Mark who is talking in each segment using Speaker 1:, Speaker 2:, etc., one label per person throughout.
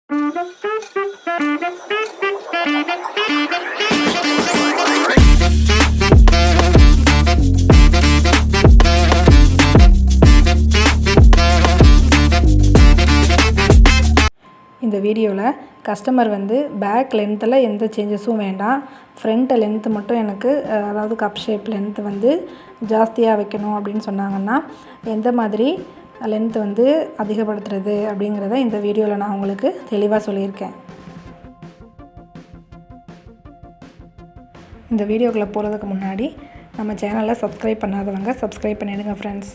Speaker 1: இந்த வீடியோவில் கஸ்டமர் வந்து பேக் லென்த்தில் எந்த சேஞ்சஸும் வேண்டாம், ஃப்ரண்ட் லென்த்து மட்டும் எனக்கு அதாவது கப் ஷேப் லென்த்து வந்து ஜாஸ்தியாக வைக்கணும் அப்படின்னு சொன்னாங்கன்னா எந்த மாதிரி லென்த்து வந்து அதிகப்படுத்துறது அப்படிங்கிறத இந்த வீடியோவில் நான் உங்களுக்கு தெளிவாக சொல்லியிருக்கேன். இந்த வீடியோக்குள்ளே போகிறதுக்கு முன்னாடி நம்ம சேனலை சப்ஸ்கிரைப் பண்ணாதவங்க சப்ஸ்கிரைப் பண்ணிவிடுங்க ஃப்ரெண்ட்ஸ்.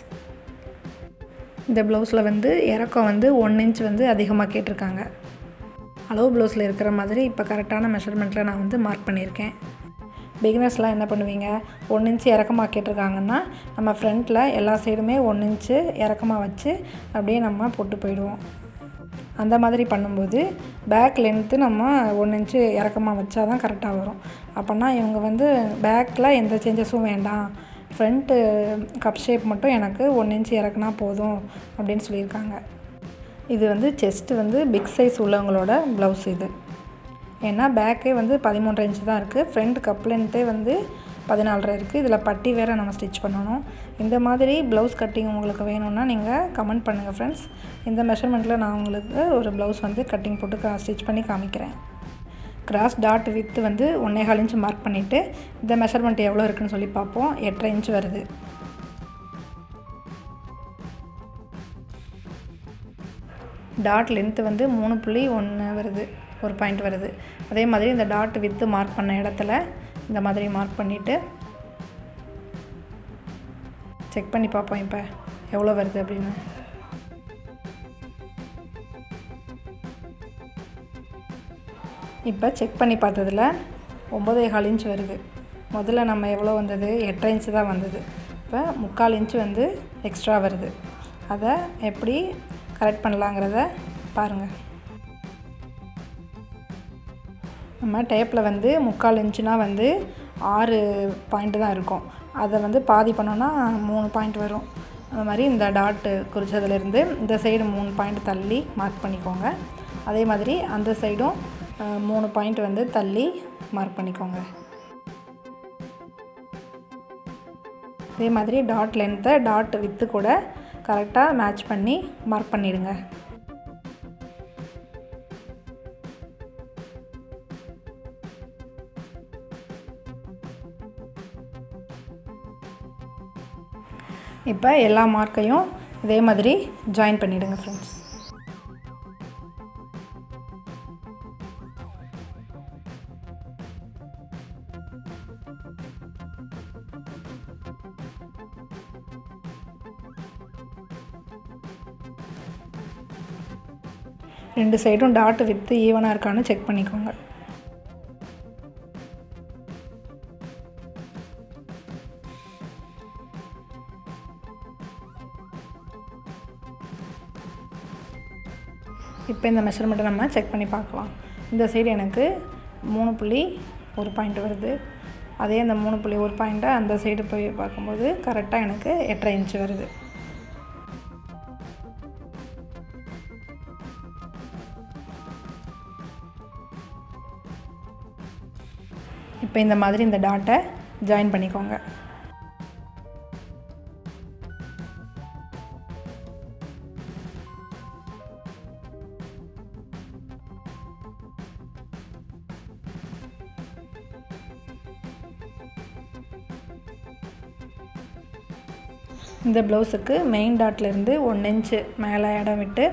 Speaker 1: இந்த ப்ளவுஸில் வந்து இறக்கம் வந்து 1 இன்ச் வந்து அதிகமாக கேட்டிருக்காங்க. அளவு ப்ளவுஸில் இருக்கிற மாதிரி இப்போ கரெக்டான மெஷர்மெண்ட்டில் நான் வந்து மார்க் பண்ணியிருக்கேன். பிகினர்ஸ்லாம் என்ன பண்ணுவீங்க, 1 இன்ச் இறக்கமாக கேட்டிருக்காங்கன்னா நம்ம ஃப்ரண்ட்டில் எல்லா சைடுமே 1 இன்ச்சு இறக்கமாக வச்சு அப்படியே நம்ம போட்டு போயிடுவோம். அந்த மாதிரி பண்ணும்போது பேக் லென்த்து நம்ம 1 இன்ச்சு இறக்கமாக வச்சா தான் கரெக்டாக வரும். அப்போனா இவங்க வந்து பேக்கில் எந்த சேஞ்சஸும் வேண்டாம், ஃப்ரண்ட்டு கப் ஷேப் மட்டும் எனக்கு 1 இன்ச் இறக்குனா போதும் அப்படின்னு சொல்லியிருக்காங்க. இது வந்து செஸ்ட்டு வந்து பிக் சைஸ் உள்ளவங்களோட ப்ளவுஸ் இது. ஏன்னா பேக்கே வந்து 13.5 இன்ச்சு தான் இருக்குது, ஃப்ரண்ட் கப் லென்த்தே வந்து 14.5 இருக்குது. இதில் பட்டி வேறு நம்ம ஸ்டிச் பண்ணணும். இந்த மாதிரி ப்ளவுஸ் கட்டிங் உங்களுக்கு வேணும்னா நீங்கள் கமெண்ட் பண்ணுங்கள் ஃப்ரெண்ட்ஸ். இந்த மெஷர்மெண்ட்டில் நான் உங்களுக்கு ஒரு ப்ளவுஸ் வந்து கட்டிங் போட்டு ஸ்டிச் பண்ணி காமிக்கிறேன். கிராஸ் டாட் வித்து வந்து 1.25 இன்ச்சு மார்க் பண்ணிவிட்டு இந்த மெஷர்மெண்ட் எவ்வளோ இருக்குதுன்னு சொல்லி பார்ப்போம். 8.5 இன்ச்சு வருது. டாட் லென்த்து வந்து 3.1 வருது, ஒரு பாயிண்ட் வருது. அதே மாதிரி இந்த டாட் வித்து மார்க் பண்ண இடத்துல இந்த மாதிரி மார்க் பண்ணிவிட்டு செக் பண்ணி பார்ப்போம் இப்போ எவ்வளோ வருது அப்படின்னு. இப்போ செக் பண்ணி பார்த்ததில் 9.25 இன்ச் வருது. முதல்ல நம்ம எவ்வளோ வந்தது, 8.5 இன்ச்சு தான் வந்தது. இப்போ 3/4 இன்ச்சு வந்து எக்ஸ்ட்ரா வருது. அதை எப்படி கரெக்ட் பண்ணலாங்கிறத பாருங்கள். நம்ம டேப்பில் வந்து 3/4 இன்ச்சுனா வந்து 6 பாயிண்ட்டு தான் இருக்கும். அதை வந்து பாதி பண்ணோன்னா 3 பாயிண்ட் வரும். அது மாதிரி இந்த டாட்டு குறித்ததுலேருந்து இந்த சைடு 3 பாயிண்ட் தள்ளி மார்க் பண்ணிக்கோங்க. அதே மாதிரி அந்த சைடும் 3 பாயிண்ட் வந்து தள்ளி மார்க் பண்ணிக்கோங்க. அதே மாதிரி டாட் லென்த்தை டாட் வித்து கூட கரெக்டாக மேட்ச் பண்ணி மார்க் பண்ணிவிடுங்க. இப்போ எல்லா மார்க்கையும் இதே மாதிரி ஜாயின் பண்ணிவிடுங்க ஃப்ரெண்ட்ஸ். ரெண்டு சைடும் டாட் வித்து ஈவனாக இருக்கான்னு செக் பண்ணிக்கோங்க. இப்போ இந்த மெஷர்மெண்ட்டை நம்ம செக் பண்ணி பார்க்கலாம். இந்த சைடு எனக்கு 3.1 பாயிண்ட் வருது. அதே அந்த 3.1 பாயிண்ட்டை அந்த சைடு போய் பார்க்கும்போது கரெக்டாக எனக்கு 8.5 இன்ச்சு வருது. இப்போ இந்த மாதிரி இந்த டாட்டை ஜாயின் பண்ணிக்கோங்க. இந்த ப்ளவுஸுக்கு மெயின் டாட்லேருந்து 1 இன்ச்சு மேலே இடம் விட்டு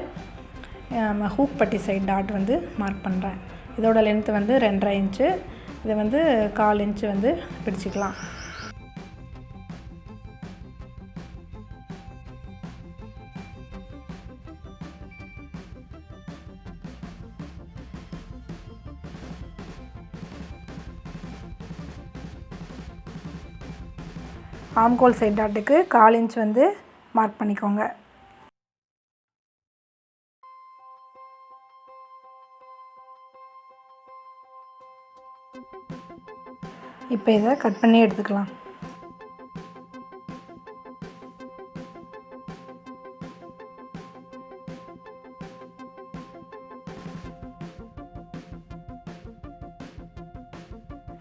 Speaker 1: ஹூக் பட்டி சைட் டாட் வந்து மார்க் பண்ணுறேன். இதோட லென்த்து வந்து 2.5 இன்ச்சு. இதை வந்து 1/4 இன்ச்சு வந்து பிடிச்சிக்கலாம். ஆம்கோல் சைட் டாட்டுக்கு 1/4 இன்ச் வந்து மார்க் பண்ணிக்கோங்க. இப்போ இதை கட் பண்ணி எடுத்துக்கலாம்.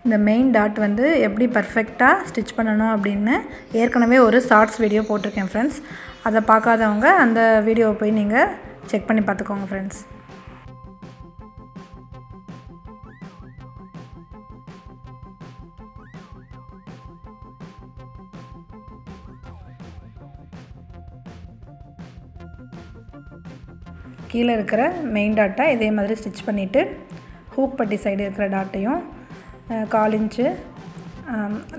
Speaker 1: இந்த மெயின் டாட் வந்து எப்படி பர்ஃபெக்டாக ஸ்டிச் பண்ணணும் அப்படின்னு ஏற்கனவே ஒரு ஷார்ட்ஸ் வீடியோ போட்டிருக்கேன் ஃப்ரெண்ட்ஸ். அதை பார்க்காதவங்க அந்த வீடியோவை போய் நீங்கள் செக் பண்ணி பார்த்துக்கோங்க ஃப்ரெண்ட்ஸ். கீழே இருக்கிற மெயின் டாட்டை இதே மாதிரி ஸ்டிச் பண்ணிவிட்டு ஹூக் பட்டி சைடு இருக்கிற டாட்டையும் 1/4 இன்ச்சு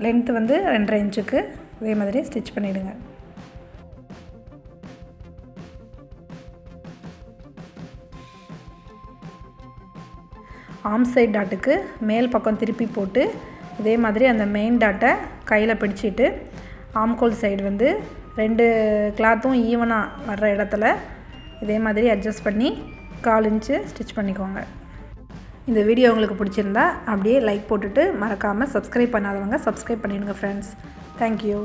Speaker 1: லென்த்து வந்து 2.5 இன்ச்சுக்கு இதே மாதிரி ஸ்டிச் பண்ணிவிடுங்க. ஆர்ம் சைட் டாட்டுக்கு மேல் பக்கம் திருப்பி போட்டு இதே மாதிரி அந்த மெயின் டாட்டை கையில் பிடிச்சிட்டு ஆம்கோல் சைடு வந்து 2 கிளாத்தும் ஈவனாக வர்ற இடத்துல இதே மாதிரி அட்ஜஸ்ட் பண்ணி 1/4 இன்ச்சு ஸ்டிச் பண்ணிக்கோங்க. இந்த வீடியோ உங்களுக்கு பிடிச்சிருந்தா அப்படியே லைக் போட்டுட்டு மறக்காமல் சப்ஸ்கிரைப் பண்ணாதவங்க சப்ஸ்கிரைப் பண்ணிடுங்க ஃப்ரெண்ட்ஸ். தேங்க்யூ.